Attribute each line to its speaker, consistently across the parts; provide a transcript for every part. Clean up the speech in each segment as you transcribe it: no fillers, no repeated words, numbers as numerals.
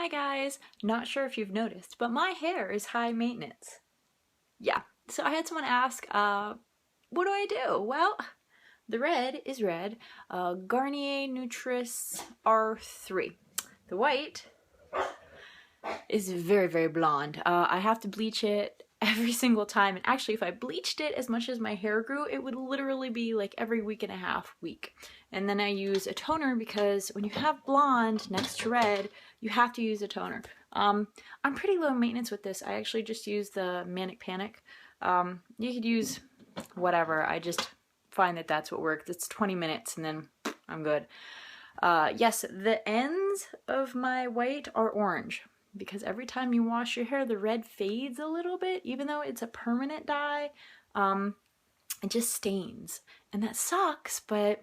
Speaker 1: Hi guys, not sure if you've noticed, but my hair is high maintenance. Yeah, so I had someone ask, what do I do? Well, the red is red, Garnier Nutris R3. The white is very, very blonde. I have to bleach it every single time, and actually if I bleached it as much as my hair grew, it would literally be like every week and a half week. And then I use a toner because when you have blonde next to red, you have to use a toner. I'm pretty low maintenance with this. I actually just use the Manic Panic. You could use whatever. I just find that that's what works. It's 20 minutes and then I'm good. Yes, the ends of my white are orange because every time you wash your hair, the red fades a little bit, even though it's a permanent dye. It just stains, and that sucks, but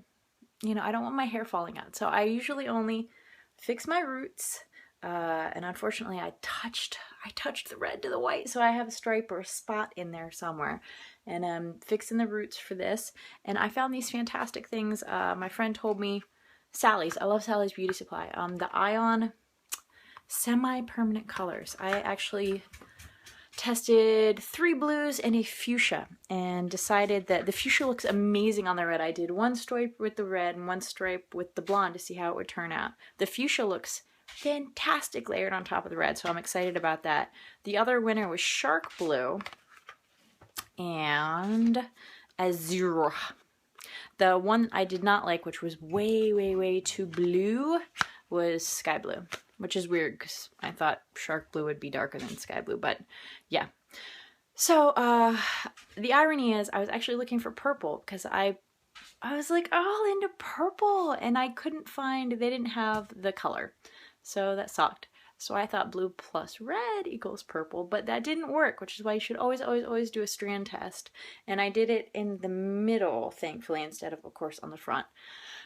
Speaker 1: you know, I don't want my hair falling out. So I usually only fix my roots, and unfortunately I touched the red to the white, so I have a stripe or a spot in there somewhere. And I'm fixing the roots for this, and I found these fantastic things. My friend told me, Sally's, I love Sally's Beauty Supply, the Ion semi-permanent colors. I actually tested 3 blues and a fuchsia and decided that the fuchsia looks amazing on the red. I did 1 stripe with the red and 1 stripe with the blonde to see how it would turn out. The fuchsia looks fantastic layered on top of the red, so I'm excited about that. The other winner was shark blue and azure. The one I did not like, which was way, way, way too blue, was sky blue, which is weird because I thought shark blue would be darker than sky blue, but yeah. So the irony is I was actually looking for purple because I was like all into purple and I couldn't find, they didn't have the color. So that sucked. So I thought blue plus red equals purple, but that didn't work, which is why you should always, always, always do a strand test. And I did it in the middle, thankfully, instead of course, on the front.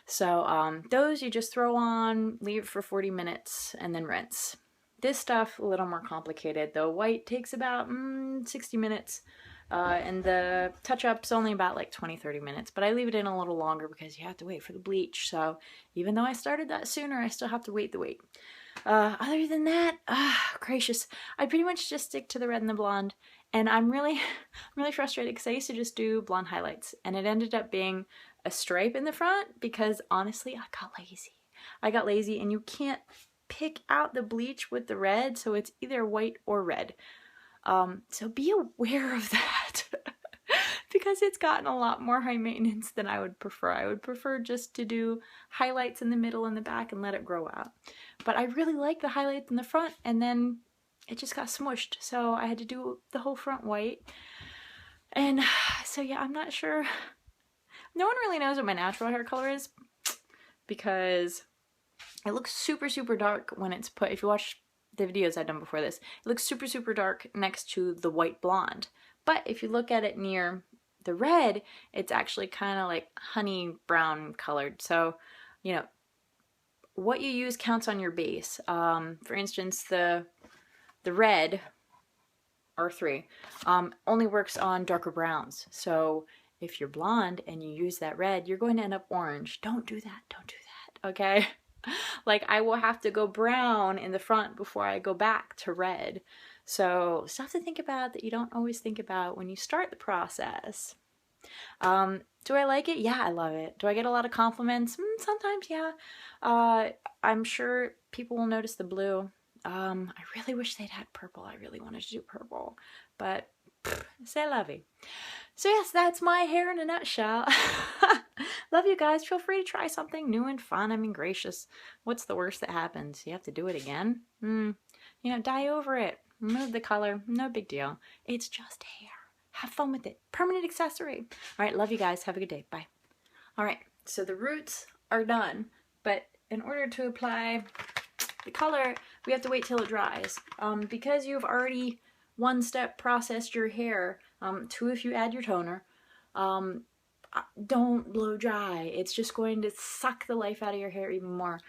Speaker 1: So those you just throw on, leave it for 40 minutes, and then rinse. This stuff, a little more complicated. The white takes about 60 minutes, and the touch-up's only about like 20-30 minutes, but I leave it in a little longer because you have to wait for the bleach. So even though I started that sooner, I still have to wait the wait. Other than that, gracious, I pretty much just stick to the red and the blonde, and I'm really frustrated because I used to just do blonde highlights, and it ended up being a stripe in the front because honestly, I got lazy. I got lazy, and you can't pick out the bleach with the red, so it's either white or red. So be aware of that because it's gotten a lot more high maintenance than I would prefer. I would prefer just to do highlights in the middle and the back and let it grow out. But I really like the highlights in the front, and then it just got smushed. So I had to do the whole front white. And so yeah, I'm not sure. No one really knows what my natural hair color is because it looks super, super dark when it's put, if you watch the videos I've done before this, it looks super, super dark next to the white blonde. But if you look at it near the red, it's actually kind of like honey brown colored. So, you know, what you use counts on your base. For instance, the red R3 only works on darker browns. So if you're blonde and you use that red, you're going to end up orange. Don't do that. Don't do that. Okay? Like I will have to go brown in the front before I go back to red. So stuff to think about that you don't always think about when you start the process. Do I like it? Yeah, I love it. Do I get a lot of compliments? Sometimes, yeah. I'm sure people will notice the blue. I really wish they'd had purple. I really wanted to do purple, but c'est la vie. So yes, that's my hair in a nutshell. Love you guys. Feel free to try something new and fun. I mean, gracious, what's the worst that happens? You have to do it again? You know, dye over it. Remove the color. No big deal. It's just hair. Have fun with it. Permanent accessory. All right, love you guys. Have a good day. Bye. All right, so the roots are done, but in order to apply the color, we have to wait till it dries. Because you've already one-step processed your hair, 2 if you add your toner, don't blow dry. It's just going to suck the life out of your hair even more.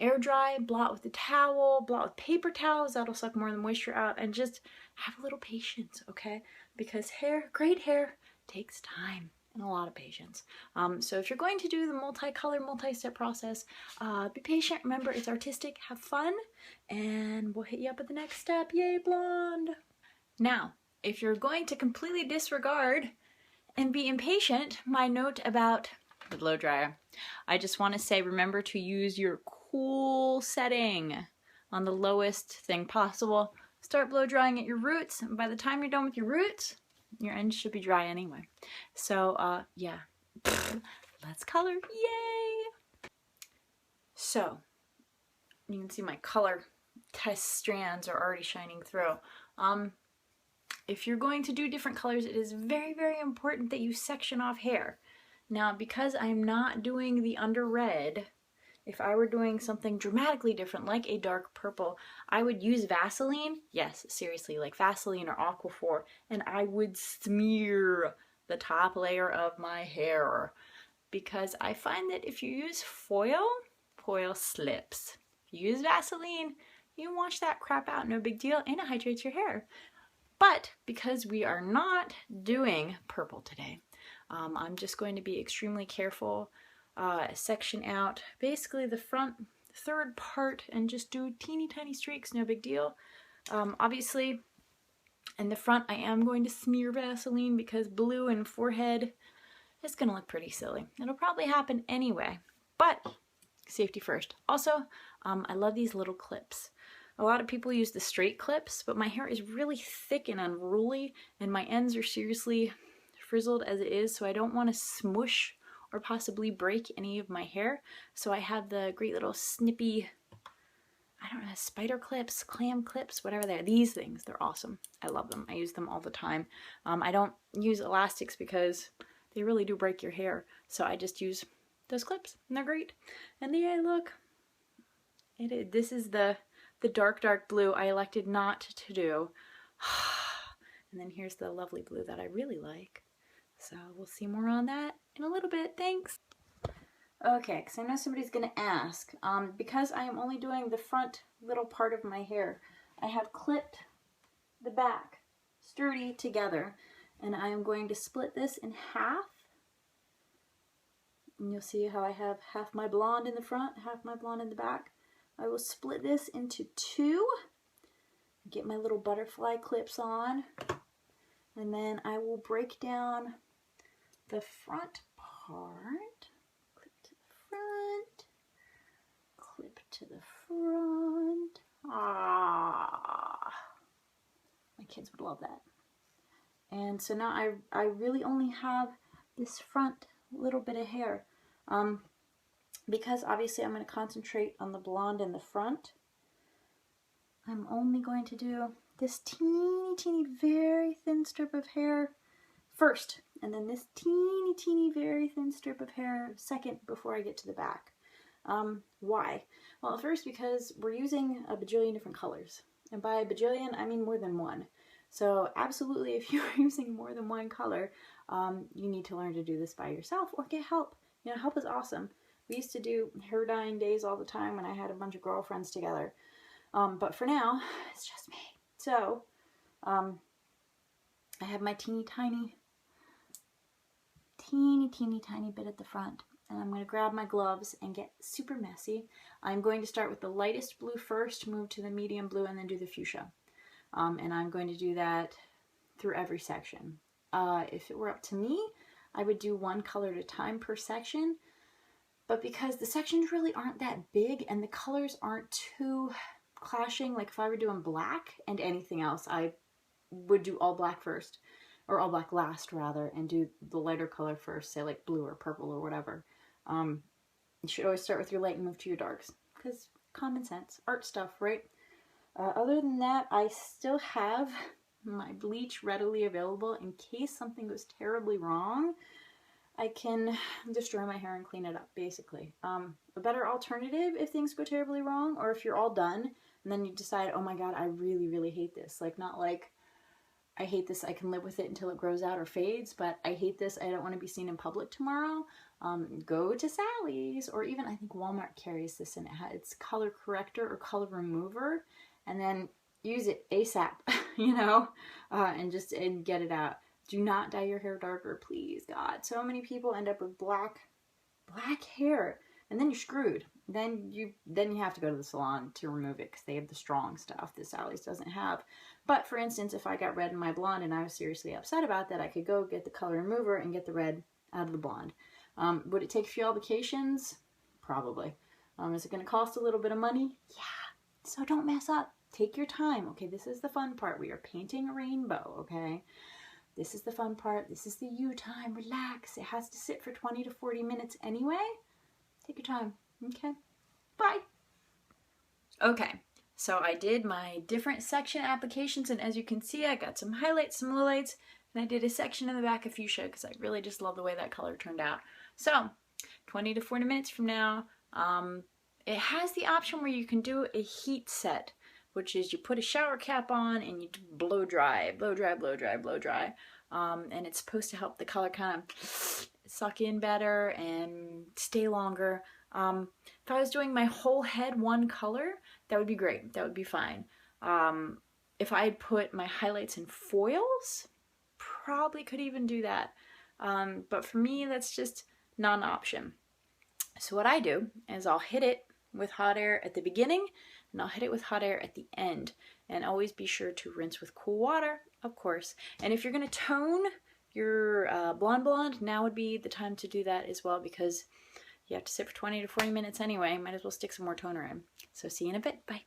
Speaker 1: Air dry, blot with a towel, blot with paper towels, that'll suck more of the moisture out, and just have a little patience, okay? Because hair, great hair, takes time. and a lot of patience. So if you're going to do the multicolor, multi-step process, be patient. Remember, it's artistic. Have fun, and we'll hit you up at the next step. Yay, blonde! Now, if you're going to completely disregard and be impatient, my note about the blow dryer. I just want to say, remember to use your cool setting on the lowest thing possible. Start blow drying at your roots, and by the time you're done with your roots, your ends should be dry anyway. So, yeah. Let's color. Yay! So, you can see my color test strands are already shining through. If you're going to do different colors, it is very, very important that you section off hair. Now, because I'm not doing the under red, if I were doing something dramatically different, like a dark purple, I would use Vaseline. Yes, seriously, like Vaseline or Aquaphor, and I would smear the top layer of my hair. Because I find that if you use foil, foil slips. If you use Vaseline, you can wash that crap out, no big deal, and it hydrates your hair. But because we are not doing purple today, I'm just going to be extremely careful, section out basically the front third part and just do teeny tiny streaks, no big deal. Obviously, in the front I am going to smear Vaseline because blue and forehead is going to look pretty silly. It'll probably happen anyway, but safety first. Also, I love these little clips. A lot of people use the straight clips, but my hair is really thick and unruly, and my ends are seriously frizzled as it is, so I don't want to smush or possibly break any of my hair. So I have the great little snippy, I don't know, spider clips, clam clips, whatever they are. These things, they're awesome. I love them. I use them all the time. I don't use elastics because they really do break your hair, so I just use those clips, and they're great. And yeah, look, this is the dark blue I elected not to do. And then here's the lovely blue that I really like. So we'll see more on that in a little bit. Thanks. Okay, because I know somebody's going to ask. Because I am only doing the front little part of my hair, I have clipped the back sturdy together, and I am going to split this in half. And you'll see how I have half my blonde in the front, half my blonde in the back. I will split this into two, get my little butterfly clips on, and then I will break down the front part. Clip to the front, clip to the front. Ah, my kids would love that. And so now I really only have this front little bit of hair. Because obviously I'm going to concentrate on the blonde in the front, I'm only going to do this teeny very thin strip of hair first, and then this teeny very thin strip of hair second before I get to the back. Why? Well, first because we're using a bajillion different colors, and by a bajillion I mean more than one. So absolutely, if you're using more than one color, you need to learn to do this by yourself or get help. You know, help is awesome. We used to do hair dyeing days all the time when I had a bunch of girlfriends together. But for now, it's just me. So, I have my teeny tiny bit at the front. And I'm going to grab my gloves and get super messy. I'm going to start with the lightest blue first, move to the medium blue, and then do the fuchsia. And I'm going to do that through every section. If it were up to me, I would do one color at a time per section. But because the sections really aren't that big and the colors aren't too clashing, like if I were doing black and anything else, I would do all black first, or all black last rather, and do the lighter color first, say like blue or purple or whatever. You should always start with your light and move to your darks, because common sense, art stuff, right? Other than that, I still have my bleach readily available in case something goes terribly wrong. I can destroy my hair and clean it up, basically. A better alternative if things go terribly wrong, or if you're all done and then you decide, oh my god, I really hate this. Like, not like, I hate this, I can live with it until it grows out or fades, but I hate this, I don't want to be seen in public tomorrow. Go to Sally's, or even I think Walmart carries this, and it's color corrector or color remover, and then use it ASAP, you know, and get it out. Do not dye your hair darker, please, God. So many people end up with black hair, and then you're screwed. Then you have to go to the salon to remove it because they have the strong stuff that Sally's doesn't have. But for instance, if I got red in my blonde and I was seriously upset about that, I could go get the color remover and get the red out of the blonde. Would it take a few applications? Probably. Is it going to cost a little bit of money? Yeah. So don't mess up. Take your time. Okay, this is the fun part. We are painting a rainbow, okay? This is the fun part. This is the you time. Relax. It has to sit for 20 to 40 minutes anyway. Take your time. Okay? Bye. Okay, so I did my different section applications, and as you can see, I got some highlights, some lowlights, and I did a section in the back of fuchsia because I really just love the way that color turned out. So, 20 to 40 minutes from now, it has the option where you can do a heat set, which is you put a shower cap on and you blow dry, blow dry, blow dry, blow dry. And it's supposed to help the color kind of suck in better and stay longer. If I was doing my whole head one color, that would be great. That would be fine. If I had put my highlights in foils, probably could even do that. But for me, that's just not an option. So what I do is I'll hit it with hot air at the beginning, and I'll hit it with hot air at the end. And always be sure to rinse with cool water, of course. And if you're going to tone your blonde, now would be the time to do that as well, because you have to sit for 20 to 40 minutes anyway. Might as well stick some more toner in. So see you in a bit. Bye.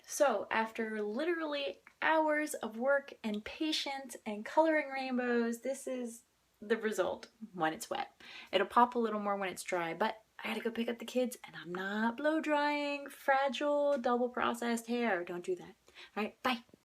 Speaker 1: So after literally hours of work and patience and coloring rainbows, this is the result when it's wet. It'll pop a little more when it's dry, but I gotta go pick up the kids, and I'm not blow drying fragile double processed hair. Don't do that. All right, bye.